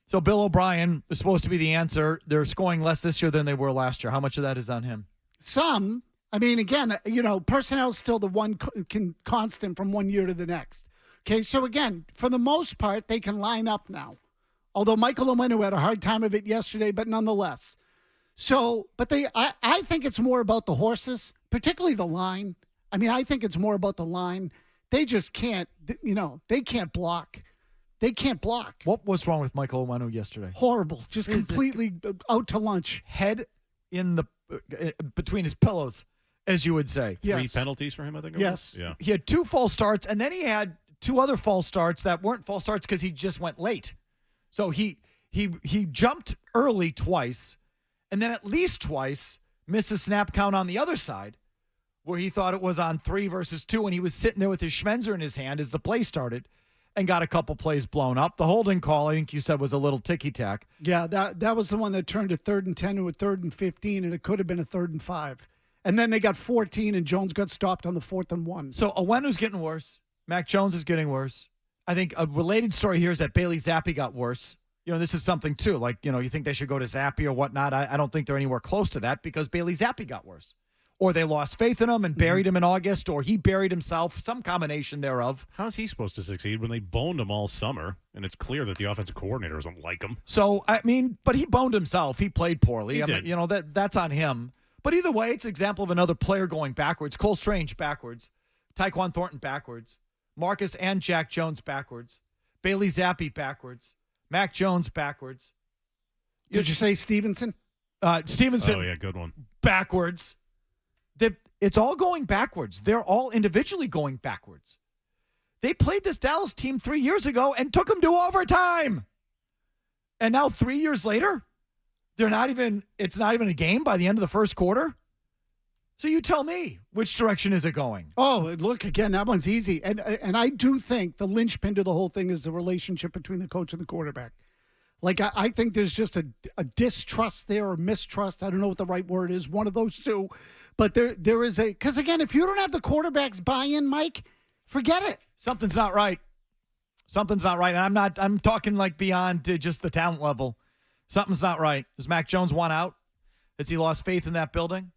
So Bill O'Brien is supposed to be the answer. They're scoring less this year than they were last year. How much of that is on him? Some. I mean, again, personnel is still the one constant from one year to the next. Okay, so again, for the most part, they can line up now. Although Michael Owenu had a hard time of it yesterday, but nonetheless. So, but I think it's more about the horses, particularly the line. I mean, I think it's more about the line. They just can't, they can't block. They can't block. What was wrong with Michael Owenu yesterday? Horrible. Just completely out to lunch. Head in the between his pillows, as you would say. Yes. 3 penalties for him, I think it was. Yeah. He had 2 false starts, and then he had 2 other false starts that weren't false starts because he just went late. So he jumped early twice, and then at least twice missed a snap count on the other side where he thought it was on 3 versus 2, and he was sitting there with his Schmenzer in his hand as the play started and got a couple plays blown up. The holding call, I think you said, was a little ticky-tack. Yeah, that was the one that turned a 3rd and 10 to a 3rd and 15, and it could have been a 3rd and 5. And then they got 14, and Jones got stopped on the 4th and 1. So Owenu's getting worse. Mac Jones is getting worse. I think a related story here is that Bailey Zappi got worse. This is something, too. Like, you think they should go to Zappi or whatnot. I don't think they're anywhere close to that because Bailey Zappi got worse. Or they lost faith in him and buried him in August, or he buried himself, some combination thereof. How's he supposed to succeed when they boned him all summer, and it's clear that the offensive coordinator doesn't like him? So, I mean, but he boned himself. He played poorly. He did. That's on him. But either way, it's an example of another player going backwards. Cole Strange backwards. Tyquan Thornton backwards. Marcus and Jack Jones backwards. Bailey Zappi backwards. Mac Jones backwards. Did you say Stevenson? Stevenson. Oh, yeah, good one. Backwards. It's all going backwards. They're all individually going backwards. They played this Dallas team 3 years ago and took them to overtime. And now 3 years later, it's not even a game by the end of the first quarter. So you tell me, which direction is it going? Oh, look, again, that one's easy. And I do think the linchpin to the whole thing is the relationship between the coach and the quarterback. Like, I think there's just a distrust there or mistrust. I don't know what the right word is, one of those two. But there is because, again, if you don't have the quarterback's buy-in, Mike, forget it. Something's not right. Something's not right. And I'm talking like beyond just the talent level. Something's not right. Does Mac Jones want out? Has he lost faith in that building?